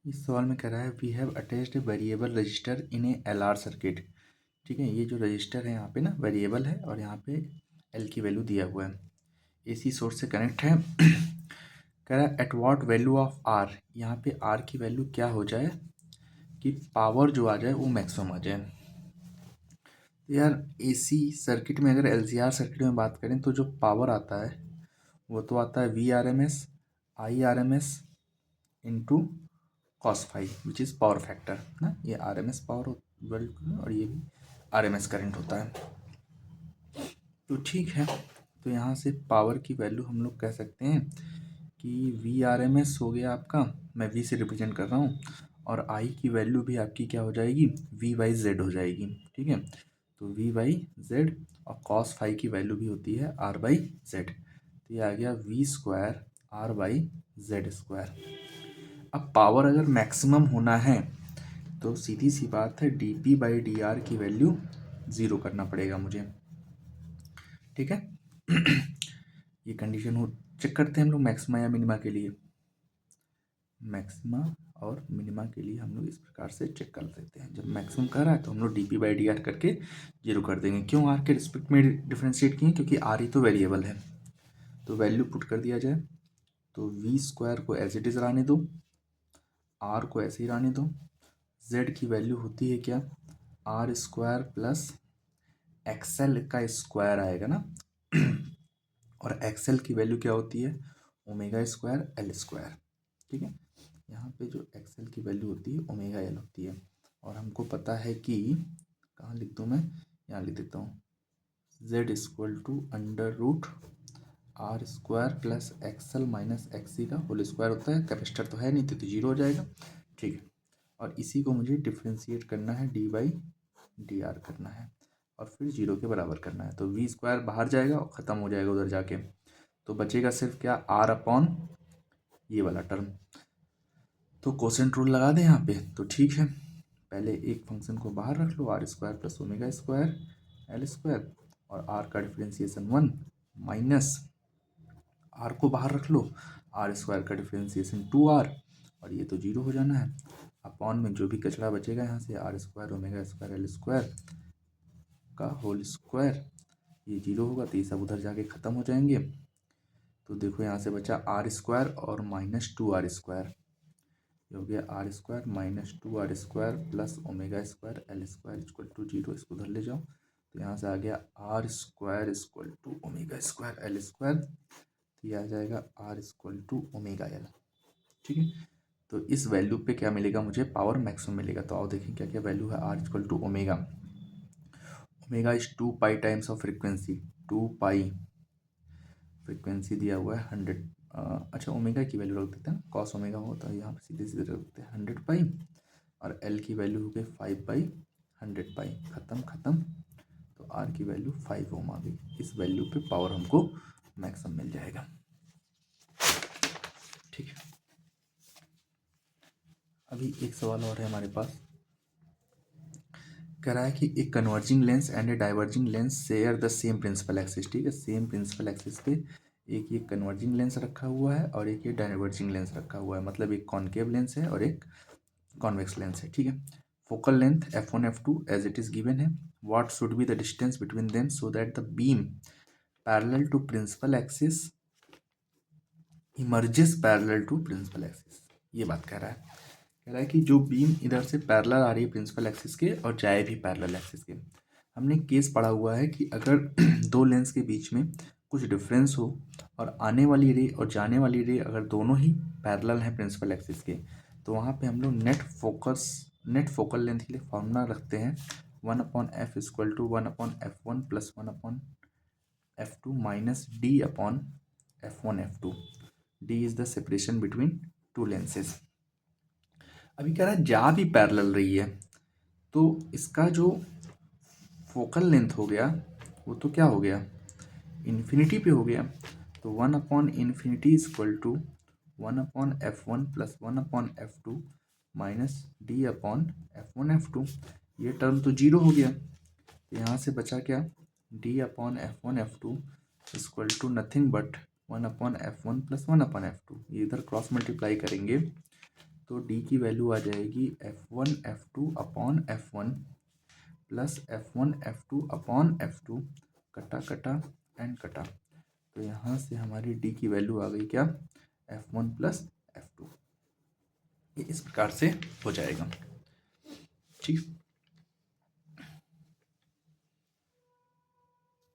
इस सवाल में कह रहा है we have attached a variable resistor in a LR circuit. ठीक है, ये जो रजिस्टर है यहाँ पे ना वेरिएबल है और यहाँ पे एल की वैल्यू दिया हुआ है, एसी सोर्स से कनेक्ट है। कह रहा है at what value of R, यहाँ पे आर की वैल्यू क्या हो जाए कि पावर जो आ जाए वो मैक्सिमम आ जाए। तो यार एसी सर्किट में अगर एलसीआर सर्किट में बात करें तो जो पावर आता है वो तो आता है V R M S I R M S into cos phi which is power factor ना। ये आर एम एस पावर वर्ल्ड और ये भी आर एम एस करेंट होता है। तो ठीक है, तो यहाँ से पावर की वैल्यू हम लोग कह सकते हैं कि वी आर एम एस हो गया आपका, मैं वी से रिप्रेजेंट कर रहा हूँ, और आई की वैल्यू भी आपकी क्या हो जाएगी, वी बाई जेड हो जाएगी। ठीक है, तो वी बाई जेड, और कॉस फाई की वैल्यू भी होती है आर बाई जेड। तो ये आ गया V square R by Z square. अब पावर अगर मैक्सिमम होना है तो सीधी सी बात है D P by D R की वैल्यू ज़ीरो करना पड़ेगा मुझे। ठीक है, ये कंडीशन हो, चेक करते हैं हम लोग मैक्सिमा या मिनिमा के लिए। मैक्सिमा और मिनिमा के लिए हम लोग इस प्रकार से चेक कर देते हैं। जब मैक्सिमम कर रहा है तो हम लोग D P by D are करके जीरो कर देंगे। क्यों आर के रिस्पेक्ट में डिफ्रेंशिएट किए, क्योंकि आर ही तो वेरिएबल है। तो वैल्यू पुट कर दिया जाए तो वी स्क्वायर को एज इट इज़ रहने दो, आर को ऐसे ही रहने दो। जेड की वैल्यू होती है क्या, आर स्क्वायर प्लस एक्सएल का स्क्वायर आएगा ना। और एक्सएल की वैल्यू क्या होती है, ओमेगा स्क्वायर एल स्क्वायर। ठीक है, यहाँ पे जो एक्सएल की वैल्यू होती है ओमेगा एल होती है, और हमको पता है कि कहाँ लिख दूँ मैं, यहाँ लिख देता हूँ, Z equal to under root R square plus XL minus XC का होल स्क्वायर होता है। कैपेसिटर तो है नहीं तो जीरो हो जाएगा। ठीक है, और इसी को मुझे डिफ्रेंशिएट करना है, डी बाई डी आर करना है और फिर जीरो के बराबर करना है। तो वी स्क्वायर बाहर जाएगा और ख़त्म हो जाएगा उधर जाके, तो बचेगा सिर्फ क्या, आर अपॉन ये वाला टर्म। तो कोसेंट रूल लगा दें यहाँ पे, तो ठीक है, पहले एक फंक्शन को बाहर रख लो, r square plus omega square L square, और आर का डिफ्रेंसिएशन 1 माइनस आर को बाहर रख लो, आर स्क्वायर का डिफ्रेंसिएशन 2r, और ये तो जीरो हो जाना है। अपॉन में जो भी कचरा बचेगा यहाँ से R square omega square L square का होल स्क्वायर, ये जीरो होगा तो ये सब उधर जाके ख़त्म हो जाएंगे। तो देखो यहाँ से बचा आर स्क्वायर और माइनस 2r स्क्वायर, ये हो गया R square minus 2r square plus omega square L square equal to zero. इसको उधर ले जाओ तो यहाँ से आ गया R square equal to omega square L square, तो ये आ जाएगा R equal to omega L. ठीक है, तो इस वैल्यू पे क्या मिलेगा मुझे, पावर मैक्सिमम मिलेगा। तो आओ देखें क्या क्या वैल्यू है, R equal to omega, omega is 2 pi times of frequency, 2 pi frequency दिया हुआ है 100। अच्छा ओमेगा की वैल्यू रख देते हैं, कॉस ओमेगा होता है यहाँ पर, सीधे सीधे रख देते हैं 100 पाई, और एल की वैल्यू हो गई 5 पाई 100 पाई, ख़त्म ख़त्म। तो आर की वैल्यू 5 ओम आ गई। इस वैल्यू पे पावर हमको मैक्सिमम मिल जाएगा। ठीक है, अभी एक सवाल और है हमारे पास, कह रहा है कि एक converging lens and a diverging lens share the same principal axis. ठीक है, सेम प्रिंसिपल एक्सिस पे एक ये कन्वर्जिंग लेंस रखा हुआ है और एक ये डाइवर्जिंग लेंस रखा हुआ है, मतलब एक कॉनकेव लेंस है और एक कॉन्वेक्स लेंस है। ठीक है, focal length f1 f2 as it is given है, what should be the distance between them so that the beam parallel to principal axis emerges parallel to principal axis. ये बात कह रहा है कि जो बीम इधर से पैरेलल आ रही है प्रिंसिपल एक्सिस के और जाए भी पैरेलल एक्सिस के। हमने केस पढ़ा हुआ है कि अगर दो लेंस के बीच में कुछ डिफरेंस हो और आने वाली रे और जाने वाली रे अगर दोनों ही पैरेलल हैं प्रिंसिपल एक्सिस के, तो वहाँ पे हम लोग नेट फोकल लेंथ के लिए फॉर्मूला रखते हैं 1/f equal to 1/f1 plus 1/f2 minus d/f1 f2। d is the separation between two lenses. अभी कह रहा है जा भी पैरेलल रही है, तो इसका जो फोकल लेंथ हो गया वो तो क्या हो गया, इन्फिनिटी पे हो गया। तो 1/∞ equal to 1/f1 plus 1/f2 minus d/f1 f2। ये टर्म तो जीरो हो गया, तो यहाँ से बचा क्या, d/f1 f2 equal to nothing but 1/f1 plus 1/f2। ये इधर क्रॉस मल्टीप्लाई करेंगे तो डी की वैल्यू आ जाएगी F1 F2 upon F1 plus F1 F2 upon F2 कटा कटा एंड कटा। तो यहाँ से हमारी डी की वैल्यू आ गई क्या, F1 प्लस F2। ये इस प्रकार से हो जाएगा। ठीक।